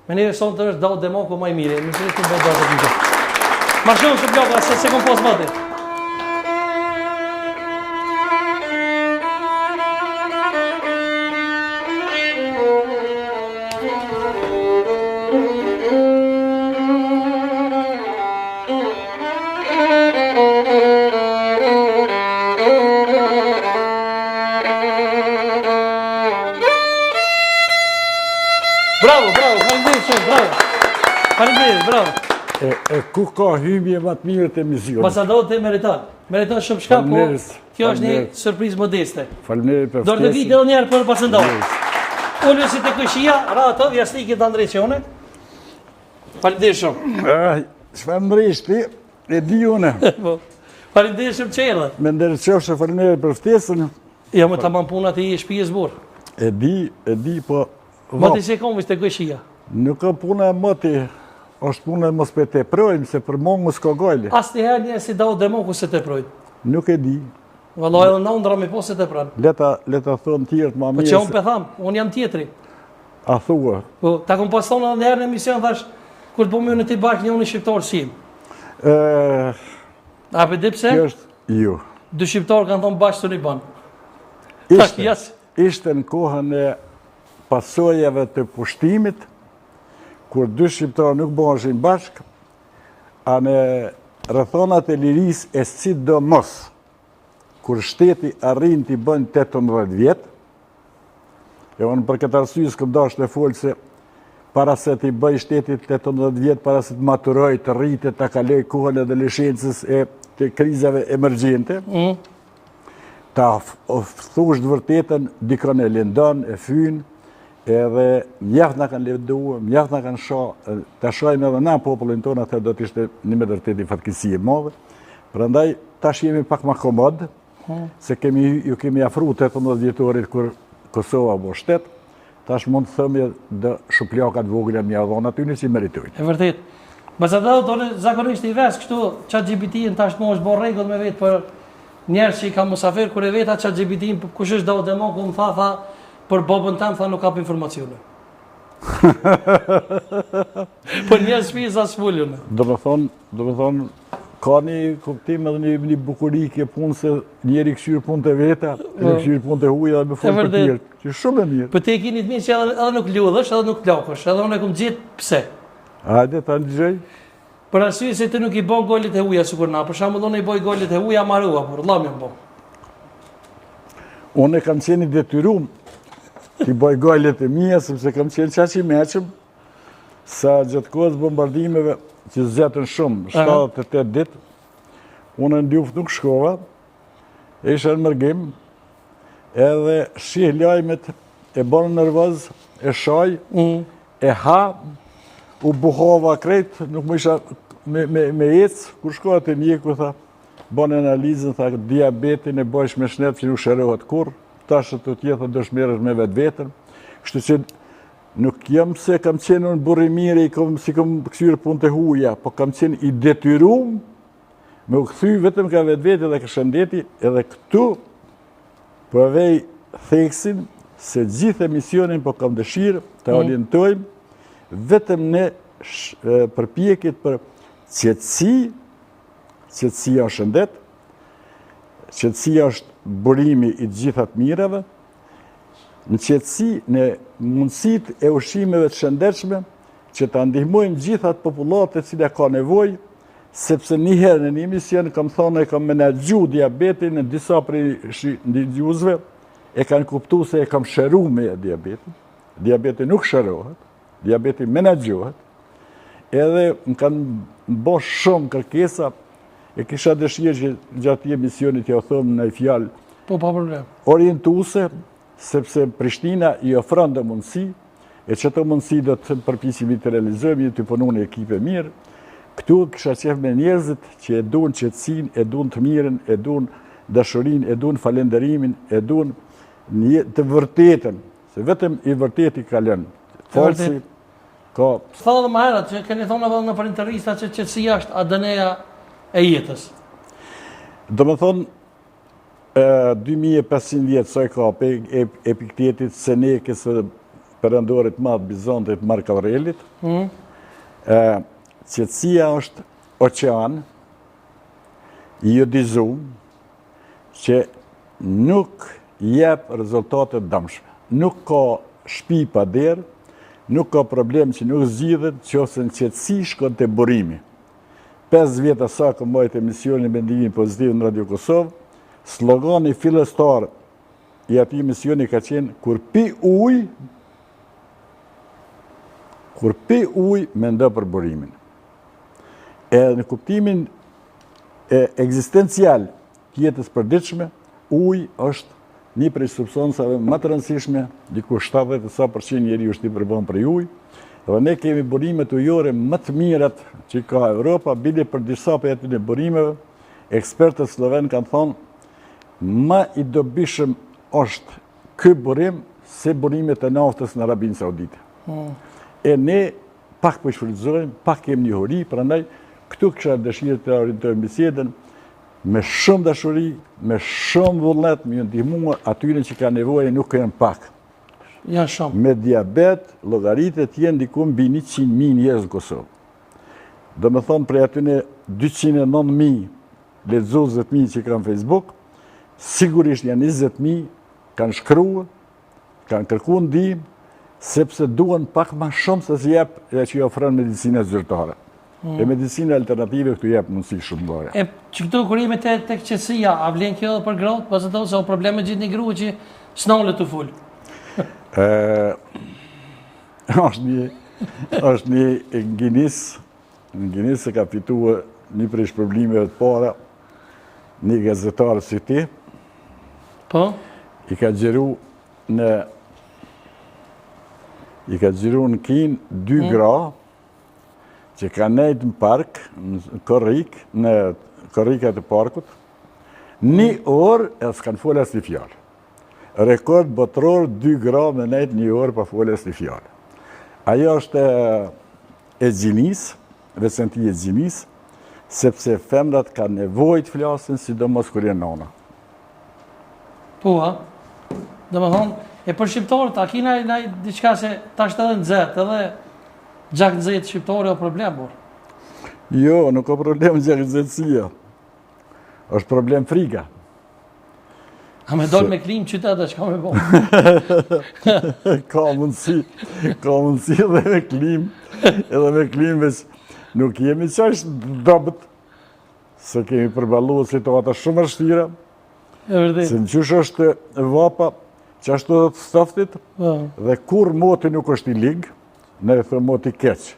Me neve sonë të është Daud Demoku më i mire, më shërë të bëjë Daud Demoku. Ma shumë që bloka, se kom posë mëti. Bravo, faleminderit shumë, bravo. Faleminderit, bravo. Ku ka hymje më të mirë të emisionit? Ambasador të meriton shumë shka, po kjo është një surprizë modeste. Faleminderit për Do të vit edhe njerë për ambasador. Ullë si të këshia, ra ato, vjastikit Andreqione. Faleminderit shumë. Shfamërisht, e di une. Faleminderit shumë qelë. Me ndërqofshë faleminderit për ftesën. Ja, më të manë punat e i shpijës burë. E di, po... Moti se kom vështë të këshia. Nuk ka puna moti, është puna mos për te projmë, se për mongu s'ka gajli. As të herë një si Daud Demoku se te projmë. Nuk e di. Valla edhe në undra me po se te pranë. Leta thonë tjertë ma mirë. Po që unë për thamë, unë jam tjetri. A thua? Po, ta kom pas thonë edhe në herë në emision, thash, kur të po më në ti bashkë një unë i shqiptarë shim. A për di pse? Kjo është ju. 2 shqiptarë kanë thonë bashkë të një banë. Ishte në kohën e pasojave të pushtimit, kur 2 shqiptarë nuk bëheshin bashkë, a në rrethonat e liris e sidomos, kur shteti arrin t'i bën 18 vjetë, e unë për këtë arsye s'kam dashur të folë se para se t'i bëj shtetit 18 vjetë, para se të maturoj, të rritet, të kaloj kohën e adoleshencës e të krizave emergjente, ta thush të vërtetën, dikon e lindon, e fyn, edhe mjaft nga kanë levdu, mjaft nga kanë sha, të shajmë edhe na popullin tonë, atë do t'ishte një me dërteti fatkesie madhe. Prandaj, tash jemi pak ma komod, se ju kemi afru 18 vjetorit kur Kosova bo shtet, tash mund të thëmje dhe shupljakat vogla mja dhona aty si meritojnë. E vërtet. Ambasador, tonë zakonisht i ves kështu, ChatGPT-in tash më është bo regull me vetë për njerë që i ka musafir, kur e veta ChatGPT-in, kush është Daud Demoku, më tha, për bobën tam, tha nuk kap informacione. Për njerë shpijës as fullune. Do me thonë, ka një kuptim edhe një bukurike punë se njeri këshyrë punë të veta, njeri këshyrë punë të huja dhe me full për tjerë. Që shumë e mirë. Për te kini të mirë që edhe nuk ljudhësh, edhe nuk plakësh, edhe unë e këmë gjithë pse. Hajde, ta në gjëj. Për arsye se ti nuk i bon gollit e huja sikur na, për shembull unë i boj gollit e huja marrua, por llam jam bon. Unë kam qenë i detyruar t'i boj gollit e mia sepse kam qenë qaq i meqëm sa gjatë kohës bombardimeve që zgjatën shumë, 78 ditë. Unë në Djuft nuk shkova, isha në mërgim, edhe shih lajmet, e bënë nervoz, e shaj, e ha, u buhova krejt, nuk më isha me ecë, kur shkoha të mjeku, tha, bënë analizën, tha, diabetin e bëjsh me shnet që nuk shërohet kur, tashët të tjetër dëshmerësh me vetë vetën, kështu që nuk jam se kam qenë në burri mire, si kam kësyrë punë të huja, po kam qenë i detyrum, me u këthy vetëm ka vetë vetë dhe këshëndeti, edhe këtu përvej theksin se gjithë emisionin po kam dëshirë të orientojmë vetëm në përpjekit për qetësi, qetësia është shëndet, qetësia është burimi i gjithat mirave, në qetësi në mundësit e ushqimeve të shëndetshme që të ndihmojmë gjithat popullatët cila ka nevojë, sepse njëherë në një emision kam thonë e kam menagju diabetin në disa prej ndihgjuesve, e kanë kuptu se e kam shëru me diabetin. Diabetin nuk shërohet, diabetin menagjohet, edhe më kanë bo shumë kërkesa, e kisha dëshirë që gjatë emisionit ja thëmë në fjalë po, pa problem. Orientuse, sepse Prishtina i ofron dhe mundësi, e që të mundësi do të përpisimi të realizojmë, të punu në ekipe mirë. Këtu kisha qef me njerëzit që e dun qetësin, e dun të mirën, e dun dashurin, e dun falenderimin, e dun të vërtetën, se vetëm i vërteti ka lënë. Falsi, ka... Tha dhe më herët, që keni thonë edhe në për intervista që qetësia është ADN-ja e jetës. Do me thonë, 2500 vjetë soj ka Epiktetit, Senekës, perendorit madh Bizantit Mark Aurelit. Qetësia është oqean i jodizuar që nuk jep rezultate dëmshme. Nuk ka shtëpi pa derë, nuk ka problem që nuk zgjidhet nëse në qetësi shkon te burimi. 5 vjet sa kam mbajt emisionin Mendimin Pozitiv në Radio Kosovë, slogani fillestar i atij emisioni ka qenë kur pi ujë mendo për burimin. Në kuptimin ekzistencial të jetës përditshme, uji është një prej substancave më të rëndësishme, diku 70% njeriu është i përbën prej ujit. Dhe ne kemi burimet ujore më të mirat që ka Europa, bile për disa për jetën e burimeve, ekspertët sloven kanë thonë më i dobishëm është ky burim se burimet e naftës në Arabinë Saudite. E ne pak po shfrytëzojmë, pak kemi një huri, prandaj këtu kisha dëshirë të orientojmë bisedën me shumë dashuri, me shumë vullnet, me ndihmua atyre që ka nevojë, nuk janë pak. Janë shumë. Me diabet, llogaritet jenë diku mbi 100.000 njerëz në Kosovë. Do me thonë prej atyne 209.000 lexuesve që kanë Facebook, sigurisht janë 20.000 kanë shkruar, kanë kërkuar ndihmë, sepse duan pak më shumë se si jep që i ofron medicina zyrtare. E medicina alternative këtu jep mundësi shumë mëdha. E që këtu kur jemi tek qetësia, a vlen kjo edhe për gratë, pas ato se o probleme gjithë një grua që s'nolle të ful. është një nginis se ka fituar një prej shpërblimeve të para, një gazetar si ti, Po? i ka xhiru në Kinë 2 gra që ka nejt në park, në korrik, në korrikat e parkut, 1 orë e s'kanë folë as një fjalë. Rekord botëror 2 gra me nejt 1 orë pa folë as një fjalë. Ajo është e gjinis, veçanti e gjinis, sepse femrat ka nevojë të flasin, sidomos kur janë nona. Po, ha? Do me thonë, e për shqiptarët, a kina diçka se tash edhe nxehtë, edhe gjak nxehtë shqiptare o problem, por? Jo, nuk ka problem gjak nxehtësia. Është problem frika. A me dollë me klim qytet e çka me bo? Ka mundësi edhe me klim, veç nuk jemi qash dobët, se kemi përballuar situata shumë vështira, se në qysh është vapa, që ashtu dhe të stoftit, dhe kur moti nuk është i ligë, ne e thëmë moti keq.